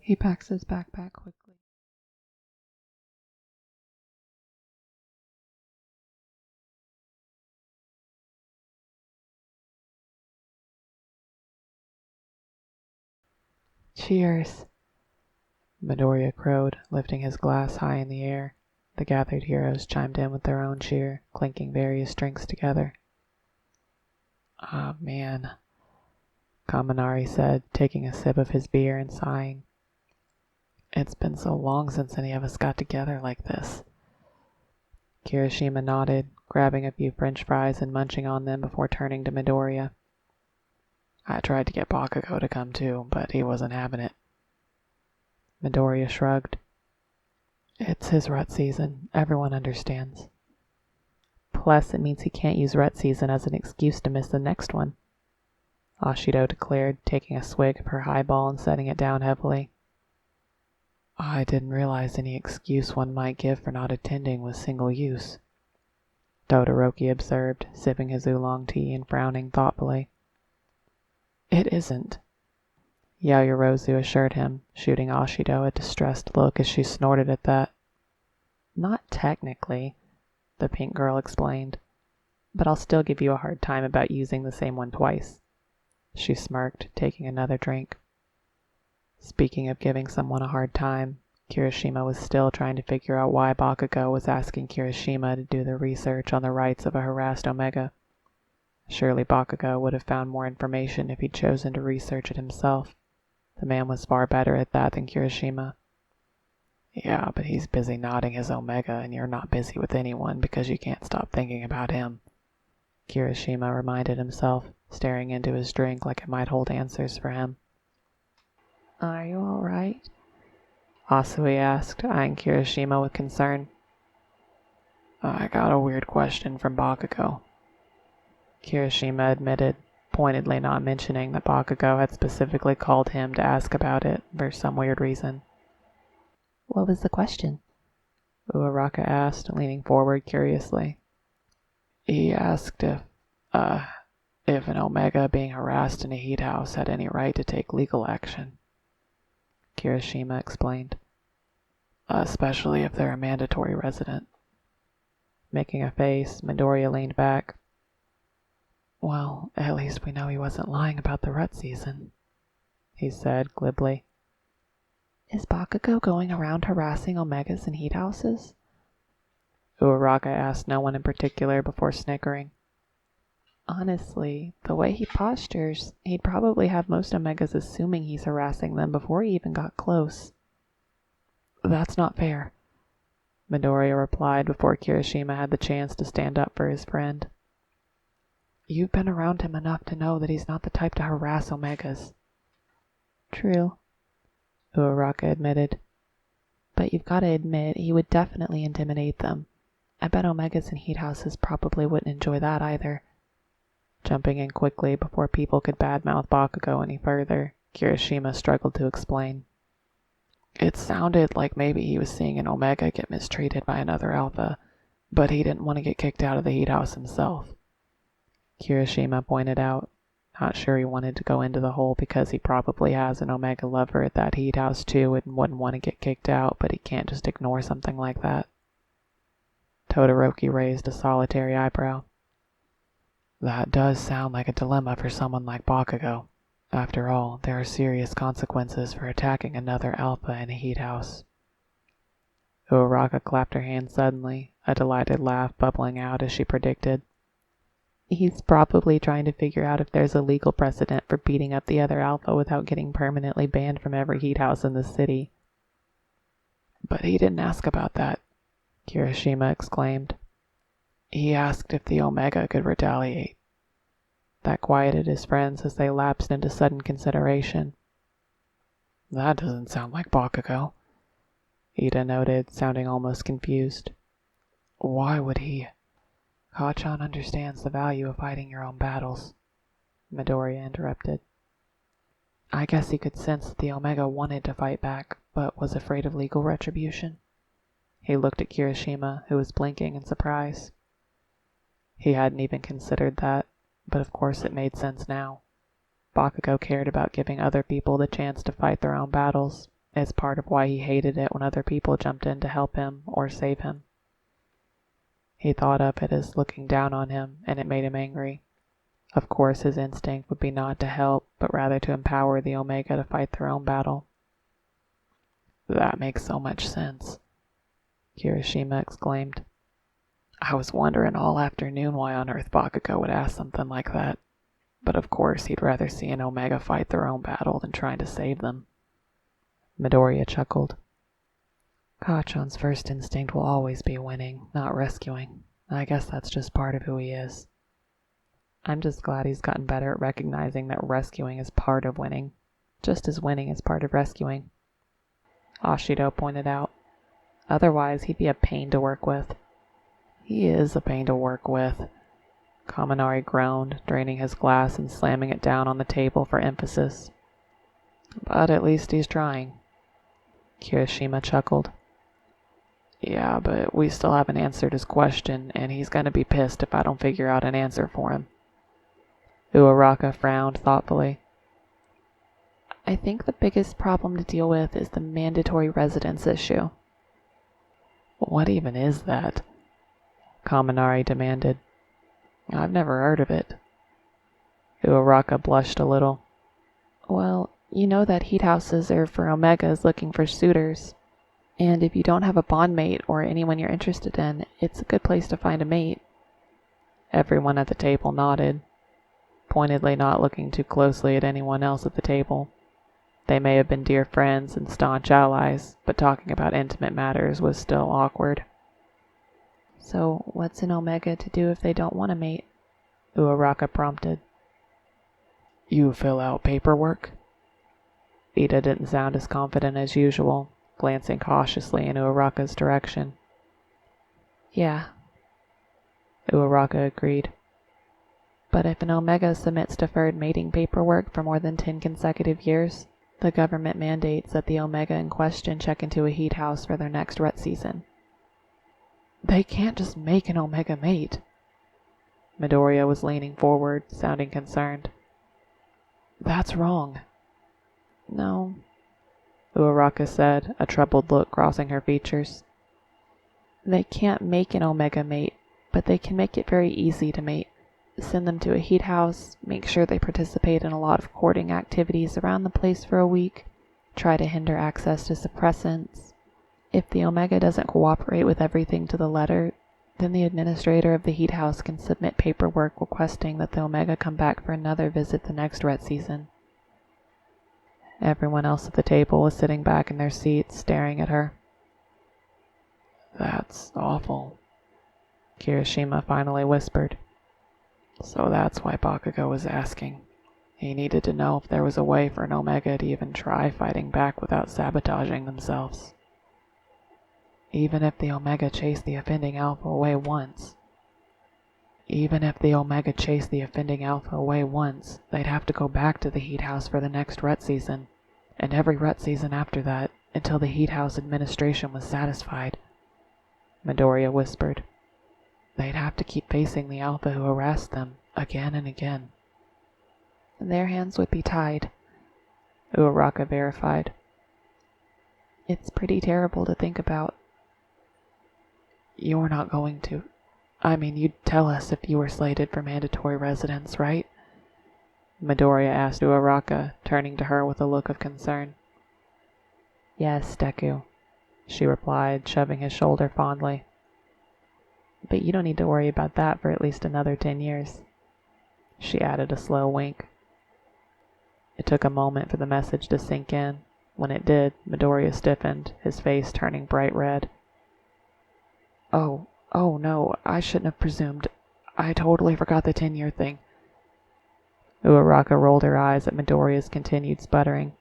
He packs his backpack quickly. Cheers, Midoriya crowed, lifting his glass high in the air. The gathered heroes chimed in with their own cheer, clinking various drinks together. Ah, man, Kaminari said, taking a sip of his beer and sighing. It's been so long since any of us got together like this. Kirishima nodded, grabbing a few French fries and munching on them before turning to Midoriya. I tried to get Bakugou to come too, but he wasn't having it. Midoriya shrugged. It's his rut season. Everyone understands. Plus, it means he can't use rut season as an excuse to miss the next one, Ashido declared, taking a swig of her highball and setting it down heavily. I didn't realize any excuse one might give for not attending was single use, Todoroki observed, sipping his oolong tea and frowning thoughtfully. It isn't, Yaoyorozu assured him, shooting Ashido a distressed look as she snorted at that. Not technically, the pink girl explained, but I'll still give you a hard time about using the same one twice. She smirked, taking another drink. Speaking of giving someone a hard time, Kirishima was still trying to figure out why Bakugou was asking Kirishima to do the research on the rights of a harassed Omega. Surely Bakugou would have found more information if he'd chosen to research it himself. The man was far better at that than Kirishima. Yeah, but he's busy nodding his Omega, and you're not busy with anyone because you can't stop thinking about him, Kirishima reminded himself, staring into his drink like it might hold answers for him. Are you all right? Asui asked, eyeing Kirishima with concern. I got a weird question from Bakugou, Kirishima admitted, pointedly not mentioning that Bakugou had specifically called him to ask about it for some weird reason. What was the question? Uraraka asked, leaning forward curiously. He asked if an Omega being harassed in a heat house had any right to take legal action, Kirishima explained. Especially if they're a mandatory resident. Making a face, Midoriya leaned back. Well, at least we know he wasn't lying about the rut season, he said glibly. Is Bakugou going around harassing Omegas in heat houses? Uraraka asked no one in particular before snickering. Honestly, the way he postures, he'd probably have most Omegas assuming he's harassing them before he even got close. That's not fair, Midoriya replied before Kirishima had the chance to stand up for his friend. You've been around him enough to know that he's not the type to harass Omegas. True, Uraraka admitted. But you've got to admit he would definitely intimidate them. I bet Omegas in heat houses probably wouldn't enjoy that either. Jumping in quickly before people could badmouth Bakugou any further, Kirishima struggled to explain. It sounded like maybe he was seeing an Omega get mistreated by another Alpha, but he didn't want to get kicked out of the heat house himself, Kirishima pointed out, not sure he wanted to go into the hole because he probably has an Omega lover at that heat house too and wouldn't want to get kicked out, but he can't just ignore something like that. Todoroki raised a solitary eyebrow. That does sound like a dilemma for someone like Bakugou. After all, there are serious consequences for attacking another Alpha in a heat house. Uraraka clapped her hands suddenly, a delighted laugh bubbling out as she predicted. He's probably trying to figure out if there's a legal precedent for beating up the other Alpha without getting permanently banned from every heat house in the city. But he didn't ask about that, Kirishima exclaimed. He asked if the Omega could retaliate. That quieted his friends as they lapsed into sudden consideration. That doesn't sound like Bakugou, Ida noted, sounding almost confused. Why would he? Kachan understands the value of fighting your own battles, Midoriya interrupted. I guess he could sense that the Omega wanted to fight back, but was afraid of legal retribution. He looked at Kirishima, who was blinking in surprise. He hadn't even considered that, but of course it made sense now. Bakugou cared about giving other people the chance to fight their own battles, It's part of why he hated it when other people jumped in to help him or save him. He thought of it as looking down on him, and it made him angry. Of course, his instinct would be not to help, but rather to empower the Omega to fight their own battle. That makes so much sense, Kirishima exclaimed. I was wondering all afternoon why on earth Bakugou would ask something like that. But of course he'd rather see an Omega fight their own battle than trying to save them. Midoriya chuckled. Kachon's first instinct will always be winning, not rescuing. I guess that's just part of who he is. I'm just glad he's gotten better at recognizing that rescuing is part of winning, just as winning is part of rescuing, Ashido pointed out. Otherwise, he'd be a pain to work with. He is a pain to work with, Kaminari groaned, draining his glass and slamming it down on the table for emphasis. But at least he's trying. Kirishima chuckled. Yeah, but we still haven't answered his question, and he's gonna be pissed if I don't figure out an answer for him. Uraraka frowned thoughtfully. I think the biggest problem to deal with is the mandatory residence issue. What even is that? Kaminari demanded. I've never heard of it. Uraraka blushed a little. Well, you know that heat houses are for Omegas looking for suitors. And if you don't have a bond mate or anyone you're interested in, it's a good place to find a mate. Everyone at the table nodded, pointedly not looking too closely at anyone else at the table. They may have been dear friends and staunch allies, but talking about intimate matters was still awkward. So, what's an Omega to do if they don't want a mate? Uraraka prompted. You fill out paperwork? Ida didn't sound as confident as usual, glancing cautiously in Uraraka's direction. Yeah, Uraraka agreed. But if an Omega submits deferred mating paperwork for more than 10 consecutive years, the government mandates that the Omega in question check into a heat house for their next rut season. They can't just make an Omega mate. Midoriya was leaning forward, sounding concerned. That's wrong. No, Uraraka said, a troubled look crossing her features. They can't make an Omega mate, but they can make it very easy to mate. Send them to a heat house, make sure they participate in a lot of courting activities around the place for a week, try to hinder access to suppressants. If the Omega doesn't cooperate with everything to the letter, then the administrator of the heat house can submit paperwork requesting that the Omega come back for another visit the next rut season. Everyone else at the table was sitting back in their seats, staring at her. That's awful, Kirishima finally whispered. So that's why Bakugou was asking. He needed to know if there was a way for an Omega to even try fighting back without sabotaging themselves. Even if the Omega chased the offending Alpha away once. Even if the Omega chased the offending Alpha away once, they'd have to go back to the heat house for the next rut season, and every rut season after that, until the heat house administration was satisfied, Midoriya whispered. They'd have to keep facing the Alpha who harassed them, again and again. Their hands would be tied, Uraraka verified. It's pretty terrible to think about. You're not going to... you'd tell us if you were slated for mandatory residence, right? Midoriya asked Uraraka, turning to her with a look of concern. Yes, Deku, she replied, shoving his shoulder fondly. But you don't need to worry about that for at least another 10 years. She added a slow wink. It took a moment for the message to sink in. When it did, Midoriya stiffened, his face turning bright red. Oh no, I shouldn't have presumed. I totally forgot the 10-year thing. Uraraka rolled her eyes at Midoriya's continued sputtering.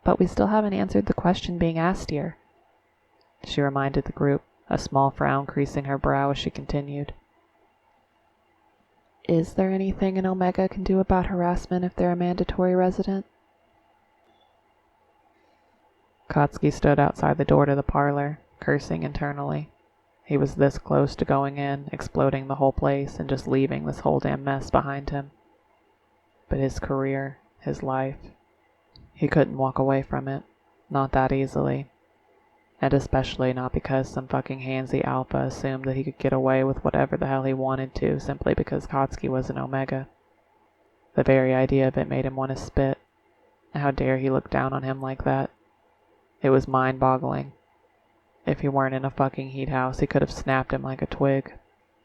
But we still haven't answered the question being asked here, she reminded the group, a small frown creasing her brow as she continued. Is there anything an Omega can do about harassment if they're a mandatory resident? Katsuki stood outside the door to the parlor, cursing internally. He was this close to going in, exploding the whole place, and just leaving this whole damn mess behind him. But his career, his life, he couldn't walk away from it. Not that easily. And especially not because some fucking handsy alpha assumed that he could get away with whatever the hell he wanted to simply because Kotsky was an Omega. The very idea of it made him want to spit. How dare he look down on him like that? It was mind-boggling. If he weren't in a fucking heat house, he could have snapped him like a twig.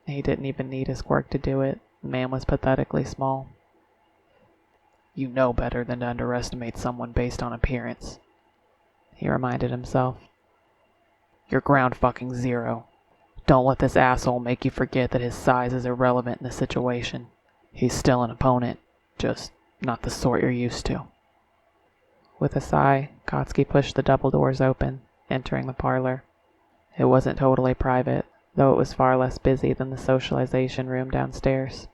He didn't even need his quirk to do it. The man was pathetically small. You know better than to underestimate someone based on appearance, he reminded himself. You're ground fucking zero. Don't let this asshole make you forget that his size is irrelevant in the situation. He's still an opponent, just not the sort you're used to. With a sigh, Kotsky pushed the double doors open, entering the parlor. It wasn't totally private, though it was far less busy than the socialization room downstairs.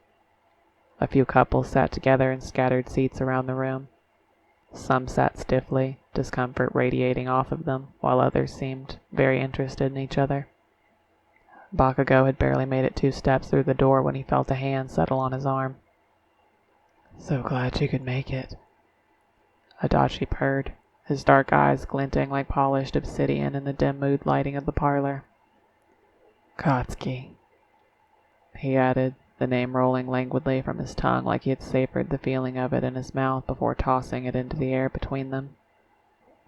A few couples sat together in scattered seats around the room. Some sat stiffly, discomfort radiating off of them, while others seemed very interested in each other. Bakugou had barely made it 2 steps through the door when he felt a hand settle on his arm. So glad you could make it, Adachi purred, his dark eyes glinting like polished obsidian in the dim mood lighting of the parlor. Kotsky, he added, the name rolling languidly from his tongue like he had savored the feeling of it in his mouth before tossing it into the air between them.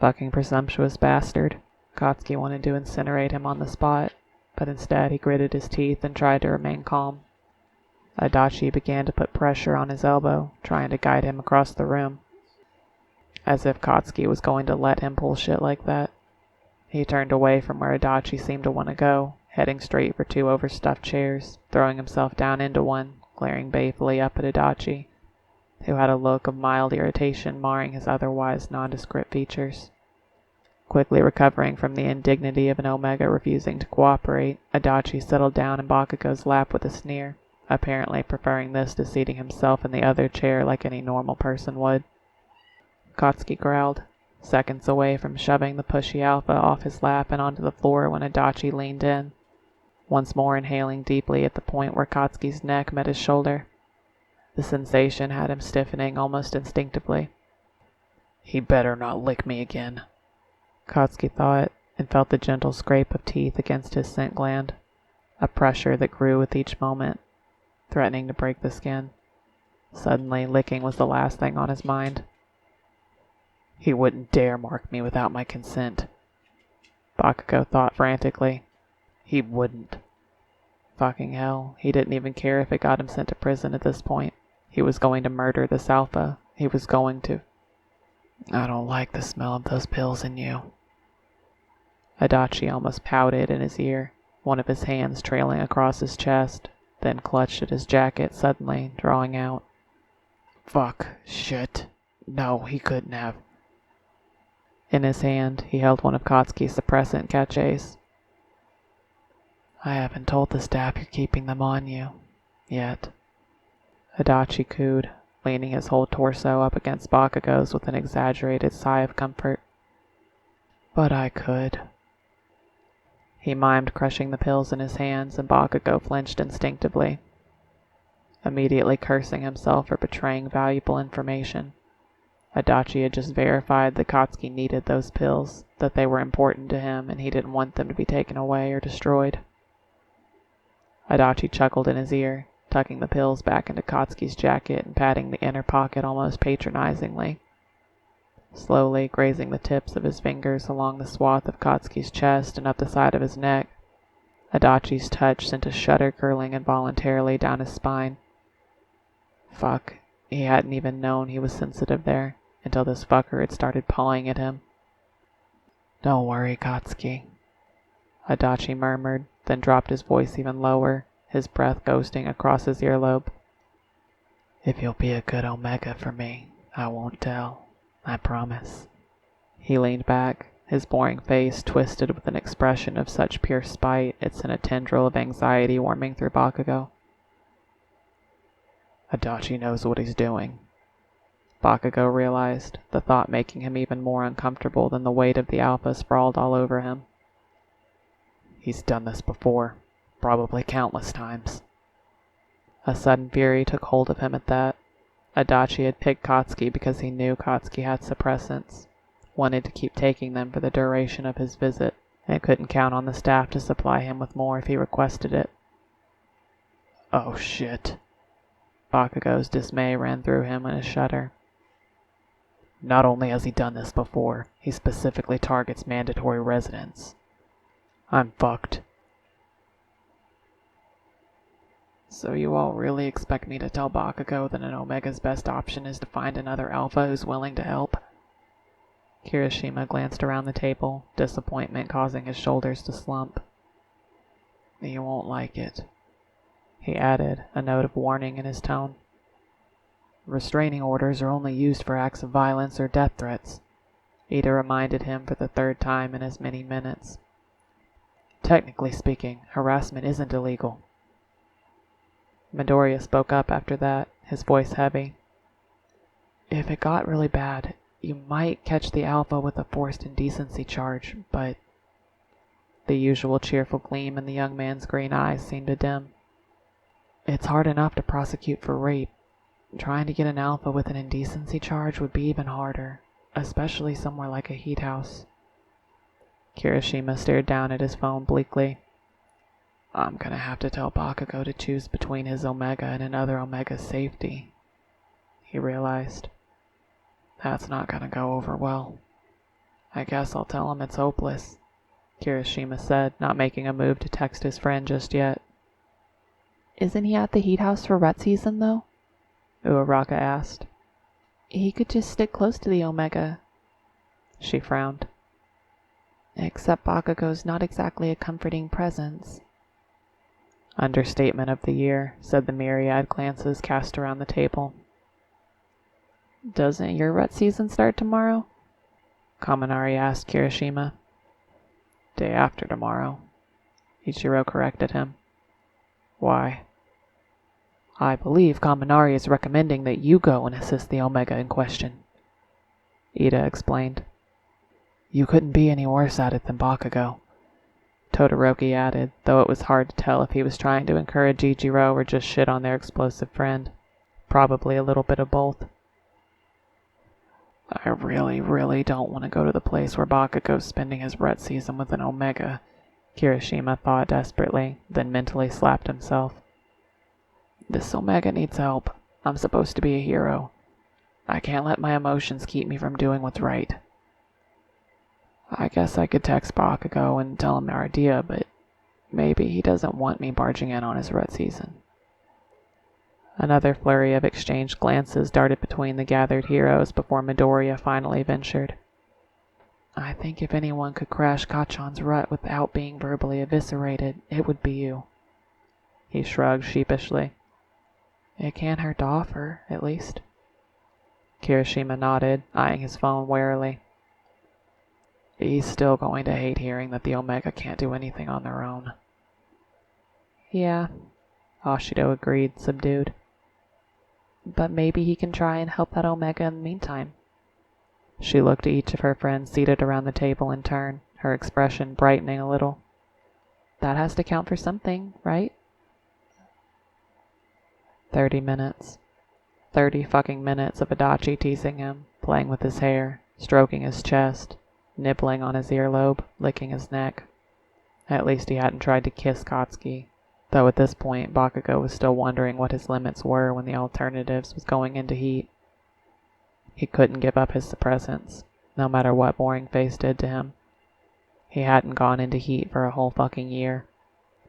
Fucking presumptuous bastard. Kotsky wanted to incinerate him on the spot, but instead he gritted his teeth and tried to remain calm. Adachi began to put pressure on his elbow, trying to guide him across the room. As if Kotsky was going to let him pull shit like that. He turned away from where Adachi seemed to want to go, heading straight for 2 overstuffed chairs, throwing himself down into one, glaring balefully up at Adachi, who had a look of mild irritation marring his otherwise nondescript features. Quickly recovering from the indignity of an Omega refusing to cooperate, Adachi settled down in Bakugou's lap with a sneer, apparently preferring this to seating himself in the other chair like any normal person would. Kotsky growled, seconds away from shoving the pushy alpha off his lap and onto the floor when Adachi leaned in, once more inhaling deeply at the point where Kotsky's neck met his shoulder. The sensation had him stiffening almost instinctively. He better not lick me again, Kotsky thought, and felt the gentle scrape of teeth against his scent gland, a pressure that grew with each moment, threatening to break the skin. Suddenly, licking was the last thing on his mind. He wouldn't dare mark me without my consent, Bakugou thought frantically. He wouldn't. Fucking hell, he didn't even care if it got him sent to prison at this point. He was going to murder this alpha. He was going to... I don't like the smell of those pills in you. Adachi almost pouted in his ear, one of his hands trailing across his chest, then clutched at his jacket suddenly, drawing out. Fuck, shit. No, he couldn't have. In his hand, he held one of Kotsky's suppressant cachets. I haven't told the staff you're keeping them on you, yet. Adachi cooed, leaning his whole torso up against Bakugou's with an exaggerated sigh of comfort. But I could. He mimed crushing the pills in his hands, and Bakugou flinched instinctively, immediately cursing himself for betraying valuable information. Adachi had just verified that Kotsky needed those pills, that they were important to him, and he didn't want them to be taken away or destroyed. Adachi chuckled in his ear, tucking the pills back into Kotsky's jacket and patting the inner pocket almost patronizingly. Slowly grazing the tips of his fingers along the swath of Kotsky's chest and up the side of his neck, Adachi's touch sent a shudder curling involuntarily down his spine. Fuck, he hadn't even known he was sensitive there, until this fucker had started pawing at him. Don't worry, Kotsky, Adachi murmured, then dropped his voice even lower, his breath ghosting across his earlobe. If you'll be a good Omega for me, I won't tell, I promise. He leaned back, his boring face twisted with an expression of such pure spite it sent a tendril of anxiety warming through Bakugou. Adachi knows what he's doing, Bakugou realized, the thought making him even more uncomfortable than the weight of the alpha sprawled all over him. He's done this before, probably countless times. A sudden fury took hold of him at that. Adachi had picked Kotsky because he knew Kotsky had suppressants. wanted to keep taking them for the duration of his visit, and couldn't count on the staff to supply him with more if he requested it. Oh shit. Bakugou's dismay ran through him in a shudder. Not only has he done this before, he specifically targets mandatory residents. I'm fucked. So you all really expect me to tell Bakugou that an Omega's best option is to find another Alpha who's willing to help? Kirishima glanced around the table, disappointment causing his shoulders to slump. You won't like it, he added, a note of warning in his tone. Restraining orders are only used for acts of violence or death threats, Ida reminded him for the third time in as many minutes. Technically speaking, harassment isn't illegal. Midoriya spoke up after that, his voice heavy. If it got really bad, you might catch the Alpha with a forced indecency charge, but... The usual cheerful gleam in the young man's green eyes seemed to dim. It's hard enough to prosecute for rape. Trying to get an Alpha with an indecency charge would be even harder, especially somewhere like a heat house. Kirishima stared down at his phone bleakly. I'm gonna have to tell Bakugou to choose between his Omega and another Omega's safety, he realized. That's not gonna go over well. I guess I'll tell him it's hopeless, Kirishima said, not making a move to text his friend just yet. Isn't he at the heat house for rut season, though? Uraraka asked. He could just stick close to the Omega. She frowned. Except Bakugou's not exactly a comforting presence. Understatement of the year, said the myriad glances cast around the table. Doesn't your rut season start tomorrow? Kaminari asked Kirishima. Day after tomorrow, Ichiro corrected him. Why? I believe Kaminari is recommending that you go and assist the Omega in question, Ida explained. You couldn't be any worse at it than Bakugou, Todoroki added, though it was hard to tell if he was trying to encourage Ichiro or just shit on their explosive friend. Probably a little bit of both. I really don't want to go to the place where Bakugou's spending his rut season with an Omega, Kirishima thought desperately, then mentally slapped himself. This Omega needs help. I'm supposed to be a hero. I can't let my emotions keep me from doing what's right. I guess I could text Bakugou and tell him our idea, but maybe he doesn't want me barging in on his rut season. Another flurry of exchanged glances darted between the gathered heroes before Midoriya finally ventured. I think if anyone could crash Kachan's rut without being verbally eviscerated, it would be you. He shrugged sheepishly. It can't hurt to offer, at least. Kirishima nodded, eyeing his phone warily. He's still going to hate hearing that the Omega can't do anything on their own. Yeah, Ashido agreed, subdued. But maybe he can try and help that Omega in the meantime. She looked at each of her friends seated around the table in turn, her expression brightening a little. That has to count for something, right? 30 minutes. 30 fucking minutes of Adachi teasing him, playing with his hair, stroking his chest, nibbling on his earlobe, licking his neck. At least he hadn't tried to kiss Katsuki, though at this point Bakugou was still wondering what his limits were when the alternatives was going into heat. He couldn't give up his suppressants, no matter what Boring Face did to him. He hadn't gone into heat for a whole fucking year.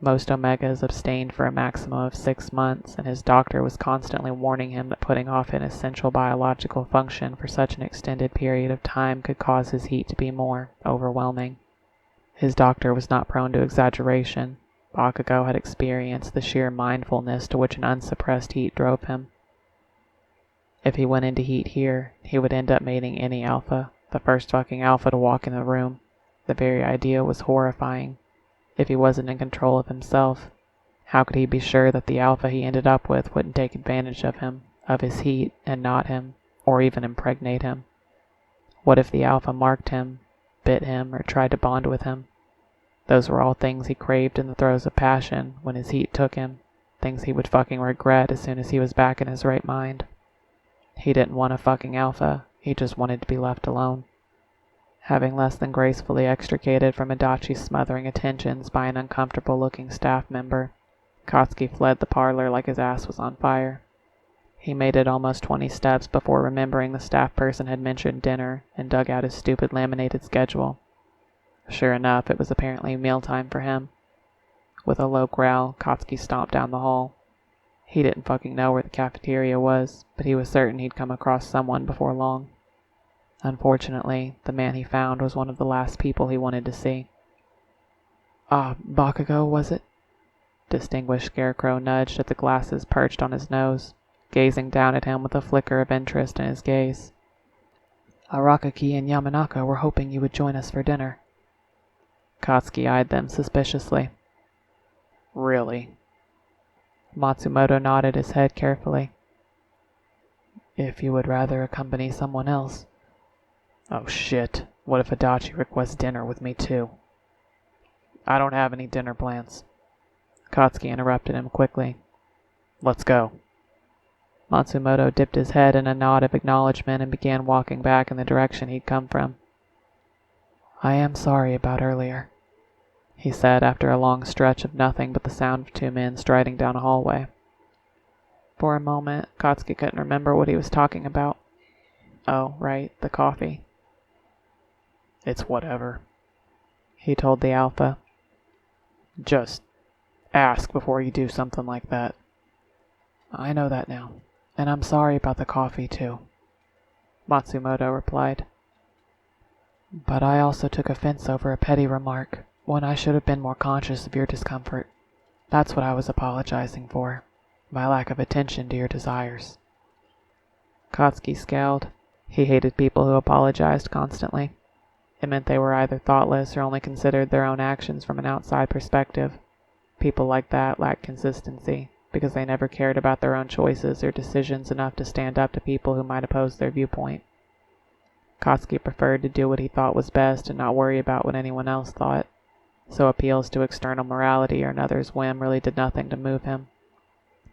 Most Omegas abstained for a maximum of 6 months, and his doctor was constantly warning him that putting off an essential biological function for such an extended period of time could cause his heat to be more overwhelming. His doctor was not prone to exaggeration. Bakugou had experienced the sheer mindfulness to which an unsuppressed heat drove him. If he went into heat here, he would end up mating any Alpha, the first fucking Alpha to walk in the room. The very idea was horrifying. If he wasn't in control of himself, how could he be sure that the Alpha he ended up with wouldn't take advantage of him, of his heat, and not him, or even impregnate him? What if the Alpha marked him, bit him, or tried to bond with him? Those were all things he craved in the throes of passion when his heat took him, things he would fucking regret as soon as he was back in his right mind. He didn't want a fucking Alpha, he just wanted to be left alone. Having less than gracefully extricated from Adachi's smothering attentions by an uncomfortable-looking staff member, Katsuki fled the parlor like his ass was on fire. He made it almost 20 steps before remembering the staff person had mentioned dinner and dug out his stupid laminated schedule. Sure enough, it was apparently mealtime for him. With a low growl, Katsuki stomped down the hall. He didn't fucking know where the cafeteria was, but he was certain he'd come across someone before long. Unfortunately, the man he found was one of the last people he wanted to see. Bakugou, was it? Distinguished Scarecrow nudged at the glasses perched on his nose, gazing down at him with a flicker of interest in his gaze. Arakaki and Yamanaka were hoping you would join us for dinner. Katsuki eyed them suspiciously. Really? Matsumoto nodded his head carefully. If you would rather accompany someone else. Oh shit, what if Adachi requests dinner with me too? I don't have any dinner plans. Katsuki interrupted him quickly. Let's go. Matsumoto dipped his head in a nod of acknowledgement and began walking back in the direction he'd come from. I am sorry about earlier, he said after a long stretch of nothing but the sound of two men striding down a hallway. For a moment, Katsuki couldn't remember what he was talking about. Oh, right, the coffee. It's whatever, he told the Alpha. Just ask before you do something like that. I know that now, and I'm sorry about the coffee too, Matsumoto replied. But I also took offense over a petty remark, when I should have been more conscious of your discomfort. That's what I was apologizing for, my lack of attention to your desires. Katsuki scowled. He hated people who apologized constantly. It meant they were either thoughtless or only considered their own actions from an outside perspective. People like that lacked consistency, because they never cared about their own choices or decisions enough to stand up to people who might oppose their viewpoint. Katsuki preferred to do what he thought was best and not worry about what anyone else thought, so appeals to external morality or another's whim really did nothing to move him.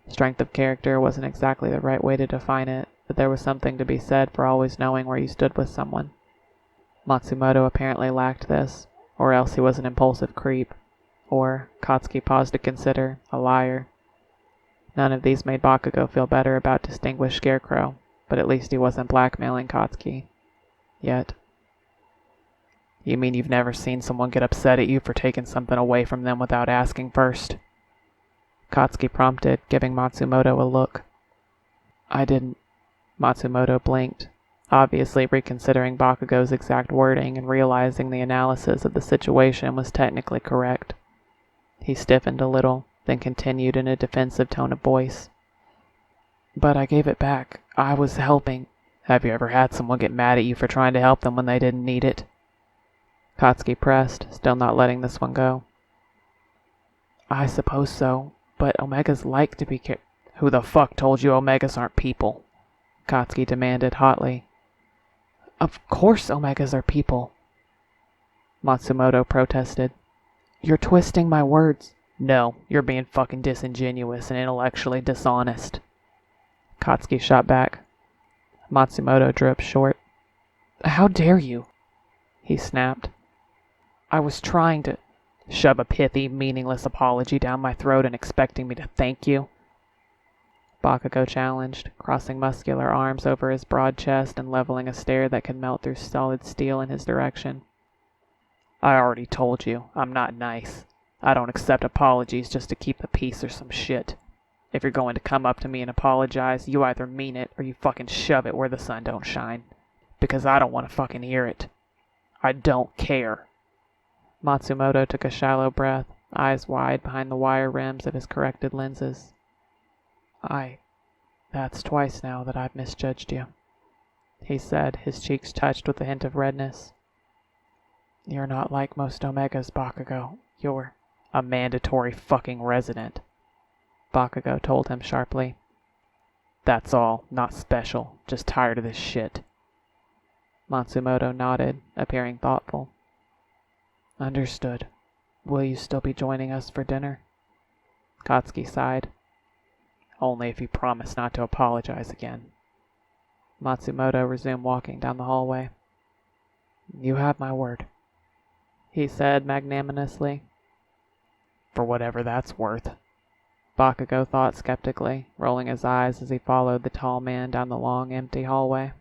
Strength of character wasn't exactly the right way to define it, but there was something to be said for always knowing where you stood with someone. Matsumoto apparently lacked this, or else he was an impulsive creep, or, Katsuki paused to consider, a liar. None of these made Bakugou feel better about Distinguished Scarecrow, but at least he wasn't blackmailing Katsuki. Yet. You mean you've never seen someone get upset at you for taking something away from them without asking first? Katsuki prompted, giving Matsumoto a look. I didn't. Matsumoto blinked, obviously reconsidering Bakugou's exact wording and realizing the analysis of the situation was technically correct. He stiffened a little, then continued in a defensive tone of voice. But I gave it back. I was helping. Have you ever had someone get mad at you for trying to help them when they didn't need it? Katsuki pressed, still not letting this one go. I suppose so, but Omegas like to be Who the fuck told you Omegas aren't people? Katsuki demanded hotly. Of course Omegas are people, Matsumoto protested. You're twisting my words. No, you're being fucking disingenuous and intellectually dishonest. Katsuki shot back. Matsumoto drew up short. How dare you? He snapped. I was trying to shove a pithy, meaningless apology down my throat and expecting me to thank you? Bakugou challenged, crossing muscular arms over his broad chest and leveling a stare that could melt through solid steel in his direction. I already told you, I'm not nice. I don't accept apologies just to keep the peace or some shit. If you're going to come up to me and apologize, you either mean it or you fucking shove it where the sun don't shine. Because I don't want to fucking hear it. I don't care. Matsumoto took a shallow breath, eyes wide behind the wire rims of his corrected lenses. That's twice now that I've misjudged you, he said, his cheeks touched with a hint of redness. You're not like most Omegas, Bakugou. You're a mandatory fucking resident, Bakugou told him sharply. That's all, not special, just tired of this shit. Matsumoto nodded, appearing thoughtful. Understood. Will you still be joining us for dinner? Katsuki sighed. Only if you promise not to apologize again. Matsumoto resumed walking down the hallway. "You have my word," he said magnanimously. "For whatever that's worth," Bakugou thought skeptically, rolling his eyes as he followed the tall man down the long, empty hallway.